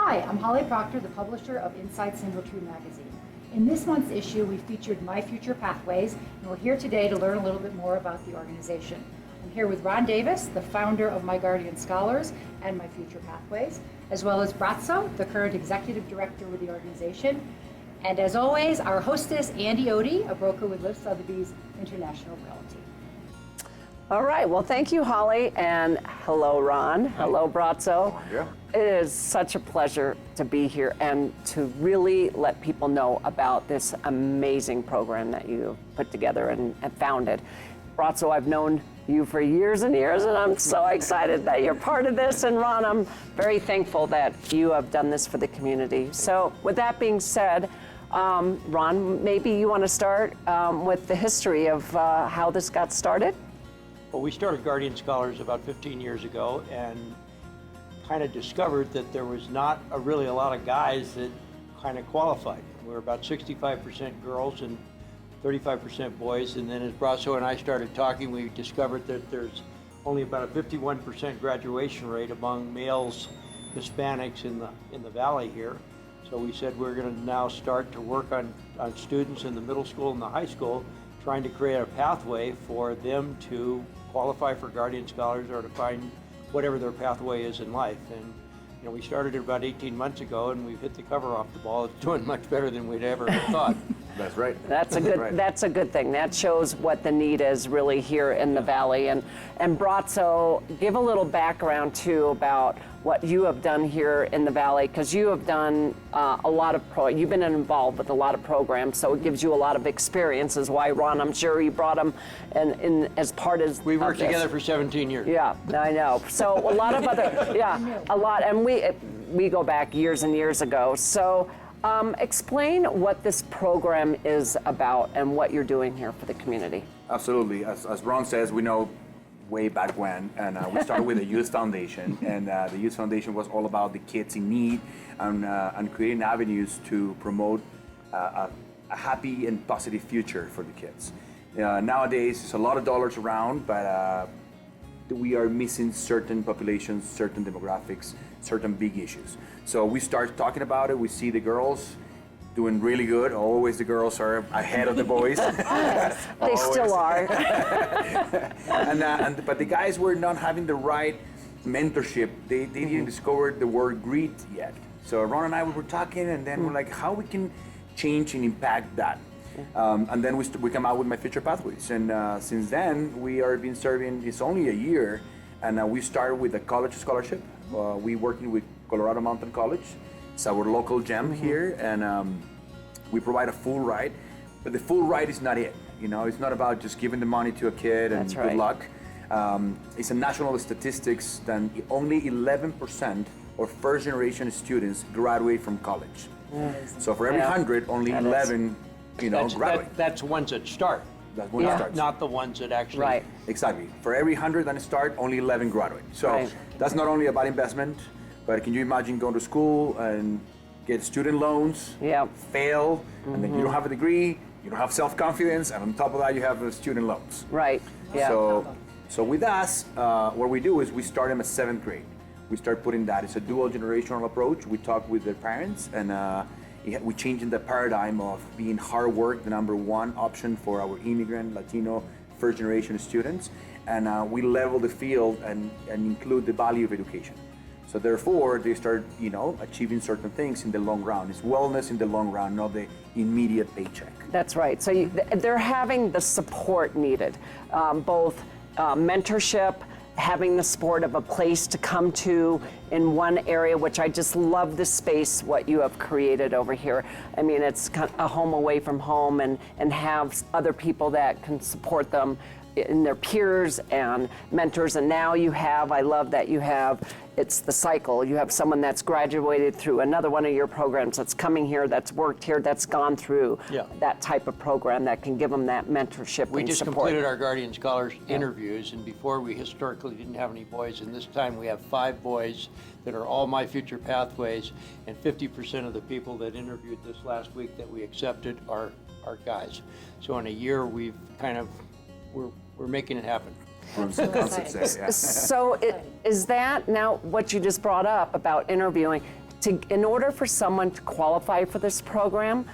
Hi, I'm Holly Proctor, the publisher of Inside Single True magazine. In this month's issue, we featured My Future Pathways, and we're here today to learn a little bit more about the organization. I'm here with Ron Davis, the founder of My Guardian Scholars and My Future Pathways, as well as Bratzo, the current executive director with the organization. And as always, our hostess, Andy Odie, a broker with Lift Sotheby's International Realty. All right, well, thank you, Holly, and hello, Ron. Hello, Bratzo. Yeah. It is such a pleasure to be here and to really let people know about this amazing program that you put together and founded. Bratzo, I've known you for years and years, and I'm so excited that you're part of this. And Ron, I'm very thankful that you have done this for the community. So with that being said, Ron, maybe you want to start with the history of how this got started? Well, we started Guardian Scholars about 15 years ago and kind of discovered that there was not really a lot of guys that kind of qualified. We were about 65% girls and 35% boys, and then as Bratzo and I started talking, we discovered that there's only about a 51% graduation rate among males, Hispanics in the valley here. So we said we're going to now start to work on students in the middle school and the high school, trying to create a pathway for them to qualify for Guardian Scholars or to find whatever their pathway is in life. And you know, we started it about 18 months ago, and we've hit the cover off the ball. It's doing much better than we'd ever thought. That's right. That's a good. Right. That's a good thing. That shows what the need is really here in the valley. And Bratzo, give a little background too about what you have done here in the valley, because you have done a lot of you've been involved with a lot of programs, so it gives you a lot of experience. Is why, Ron, I'm sure you brought them in as part of. We worked together for 17 years. Yeah, I know. So a lot of other, a lot, and we go back years and years ago. So. Explain what this program is about and what you're doing here for the community. Absolutely. As Ron says, we know way back when, and we started with the Youth Foundation, and the Youth Foundation was all about the kids in need and creating avenues to promote a happy and positive future for the kids. Nowadays, there's a lot of dollars around, but we are missing certain populations, certain demographics, certain big issues. So we start talking about it. We see the girls doing really good. Always the girls are ahead of the boys. They still are. But the guys were not having the right mentorship. They didn't discover the word grit yet. So Ron and I were talking, and then we're like, how we can change and impact that. And then we come out with My Future Pathways. And since then, we are been serving, it's only a year, and we started with a college scholarship. We working with Colorado Mountain College. It's our local gem here, and we provide a full ride. But the full ride is not it. You know, it's not about just giving the money to a kid and good luck. It's a national statistics that only 11% of first generation students graduate from college. So for every 100, only 11 graduate. That's ones that start. That's when it starts. Not the ones that actually. Right. Exactly. For every 100 that start, only 11 graduate. So that's not only about investment, but can you imagine going to school and get student loans, fail, and then you don't have a degree, you don't have self-confidence, and on top of that, you have student loans. Right. Yeah. So with us, what we do is we start them at 7th grade. We start putting that. It's a dual generational approach. We talk with their parents, and we changing the paradigm of being hard work the number one option for our immigrant, Latino, first generation students. And we level the field and include the value of education. So therefore, they start, achieving certain things in the long run. It's wellness in the long run, not the immediate paycheck. That's right. So they're having the support needed, both mentorship, having the support of a place to come to in one area, which I just love the space, what you have created over here. I mean, it's kind of a home away from home, and have other people that can support them in their peers and mentors. And now I love that you have, it's the cycle. You have someone that's graduated through another one of your programs, that's coming here, that's worked here, that's gone through that type of program that can give them that mentorship We and just support. completed our Guardian Scholars interviews, and before we historically didn't have any boys, and this time we have 5 boys that are all My Future Pathways, and 50% of the people that interviewed this last week that we accepted are guys. So in a year, we've kind of, we're making it happen. So is that now what you just brought up about interviewing? in order for someone to qualify for this program,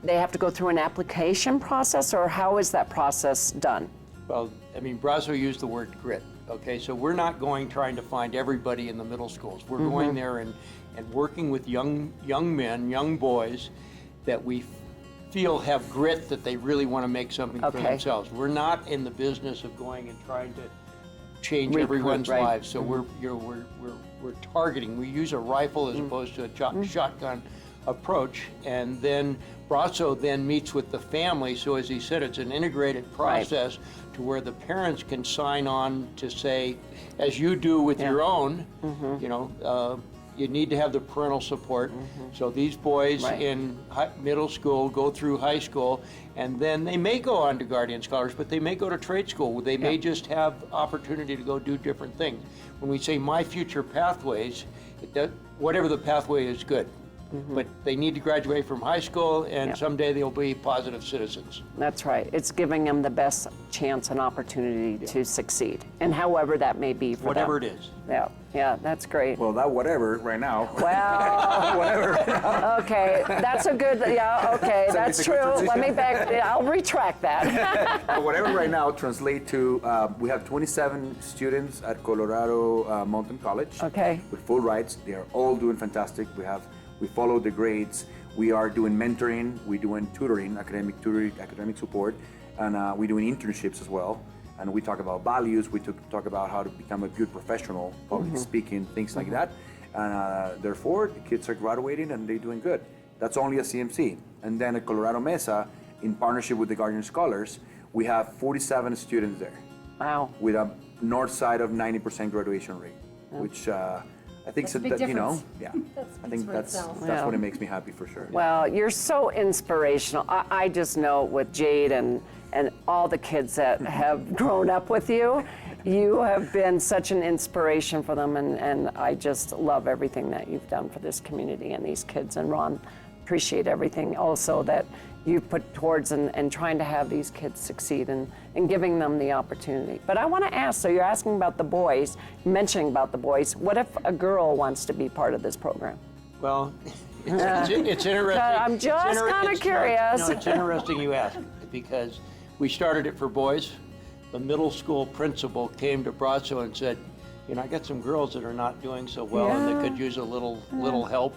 they have to go through an application process, or how is that process done? Well, I mean, Bratzo used the word grit. Okay, so we're not trying to find everybody in the middle schools. We're going there and working with young men, young boys that we feel have grit, that they really want to make something for themselves. We're not in the business of going and trying to change everyone's lives. So we're targeting. We use a rifle as opposed to a shotgun approach, and then Bratzo then meets with the family. So as he said, it's an integrated process to where the parents can sign on to say, as you do with your own, you know, you need to have the parental support. So these boys in middle school go through high school, and then they may go on to Guardian Scholars, but they may go to trade school. They may just have opportunity to go do different things. When we say My Future Pathways, whatever the pathway is good. But they need to graduate from high school, and someday they'll be positive citizens. That's right. It's giving them the best chance and opportunity to succeed, and however that may be for whatever them. it is. Yeah, that's great. Well, that whatever right now. Well, Whatever. okay, that's a good, okay, that's true. Let me I'll retract that. Whatever right now translate to, we have 27 students at Colorado Mountain College. Okay. With full rights. They are all doing fantastic. We follow the grades. We are doing mentoring. We're doing tutoring, academic support, and we're doing internships as well. And we talk about values. We talk about how to become a good professional, public speaking, things like that. And therefore, the kids are graduating and they're doing good. That's only a CMC. And then at Colorado Mesa, in partnership with the Guardian Scholars, we have 47 students there. Wow. With a north side of 90% graduation rate, which I think That's a big difference. I think that's what it makes me happy for sure. Well, you're so inspirational. I just know with Jade and all the kids that have grown up with you, you have been such an inspiration for them, and I just love everything that you've done for this community and these kids. And Ron, appreciate everything also that you put towards and trying to have these kids succeed and giving them the opportunity. But I want to ask, so you're asking about the boys, mentioning about the boys, what if a girl wants to be part of this program? Well, it's interesting. I'm just kind of curious. No, it's interesting you ask, because we started it for boys. The middle school principal came to Bratzo and said, you know, I got some girls that are not doing so well and they could use a little help.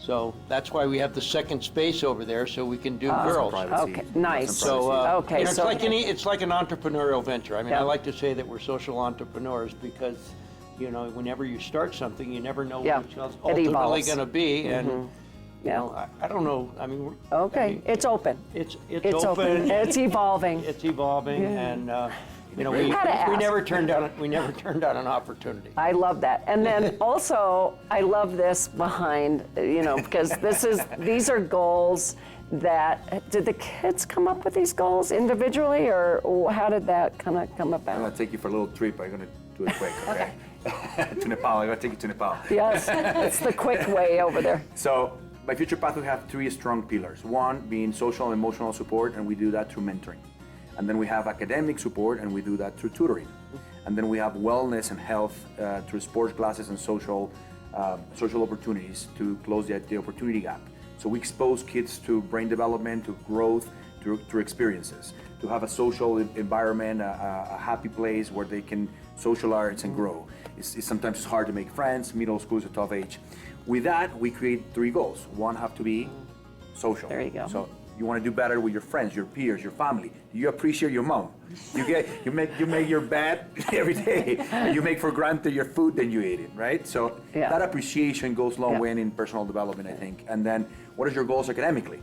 So that's why we have the second space over there, so we can do girls. Okay, nice. So okay, you know, so it's like an entrepreneurial venture. I mean, I like to say that we're social entrepreneurs because, you know, whenever you start something, you never know what it's ultimately going to be, and you know, I don't know. I mean, it's open. It's open. It's evolving. It's evolving, and you know, we never turned down an opportunity. I love that. And then also, I love this behind, you know, because these are goals that, did the kids come up with these goals individually, or how did that kind of come about? I'm going to take you for a little trip. I'm going to do it quick, okay? To Nepal. I'm going to take you to Nepal. Yes, it's the quick way over there. So, My Future Path, we have 3 strong pillars. One being social and emotional support, and we do that through mentoring. And then we have academic support, and we do that through tutoring. And then we have wellness and health through sports classes and social opportunities to close the opportunity gap. So we expose kids to brain development, to growth, through experiences, to have a social environment, a happy place where they can socialize and grow. It's sometimes hard to make friends. Middle school is a tough age. With that, we create 3 goals. One have to be social. There you go. So you want to do better with your friends, your peers, your family. You appreciate your mom. You make your bed every day. And you make for granted your food, then you eat it, right? So that appreciation goes a long way in personal development, I think. And then, what are your goals academically?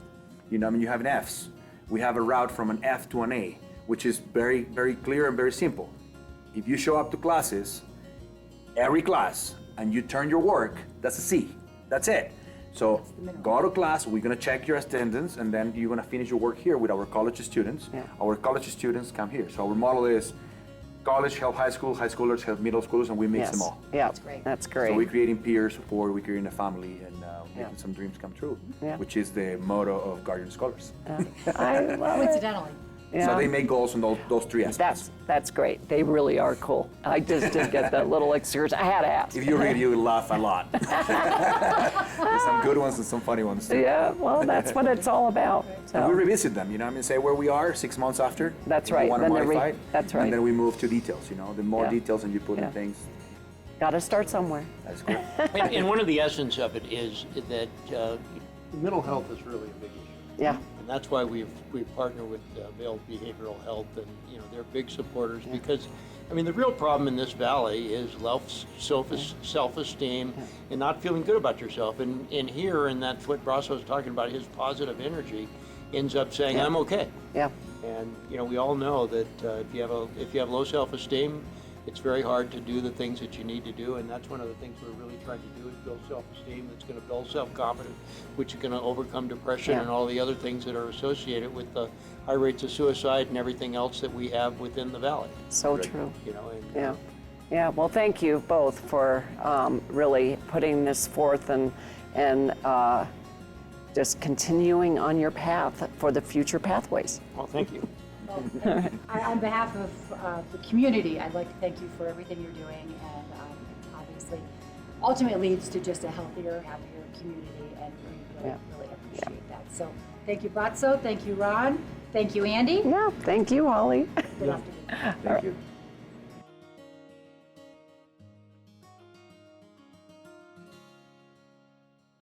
You know, I mean, you have an Fs. We have a route from an F to an A, which is very, very clear and very simple. If you show up to classes, every class, and you turn your work, that's a C. That's it. So go to class, we're gonna check your attendance, and then you're gonna finish your work here with our college students. Our college students come here. So our model is college help high school, high schoolers help middle schoolers, and we mix them all. Yeah, That's great. That's great. So we're creating peer support, we're creating a family, and making some dreams come true, which is the motto of Guardian Scholars. I love it. Coincidentally. Yeah. So they make goals on those three aspects. That's great. They really are cool. I just did get that little excursion. I had to ask. If you read, you will laugh a lot. There's some good ones and some funny ones too. Yeah, well, that's what it's all about. And we So, revisit them, you know, I mean, say where we are 6 months after. That's if we right. want to Then they modify it, that's right. And then we move to details, you know. The more Yeah. details and you put Yeah. in things, got to start somewhere. that's good. And one of the essence of it is that mental health is really a big issue. Yeah. And that's why we've partnered with Vail Behavioral Health, and they're big supporters because, I mean, the real problem in this valley is self-esteem and not feeling good about yourself. And here, and that's what Bratzo was talking about, his positive energy ends up saying, Yeah. I'm okay. Yeah. And we all know that if you have low self-esteem, it's very hard to do the things that you need to do, and that's one of the things we're really trying to do is build self-esteem. That's going to build self-confidence, which is going to overcome depression Yeah. and all the other things that are associated with the high rates of suicide and everything else that we have within the valley. So true. And, Yeah. Yeah. Well, thank you both for really putting this forth and just continuing on your path for the future pathways. well, thank you. On behalf of the community, I'd like to thank you for everything you're doing, and obviously, ultimately leads to just a healthier, happier community, and we really appreciate that. So, thank you, Bratzo. Thank you, Ron. Thank you, Andy. Yeah. Thank you, Holly. Good afternoon. Thank you.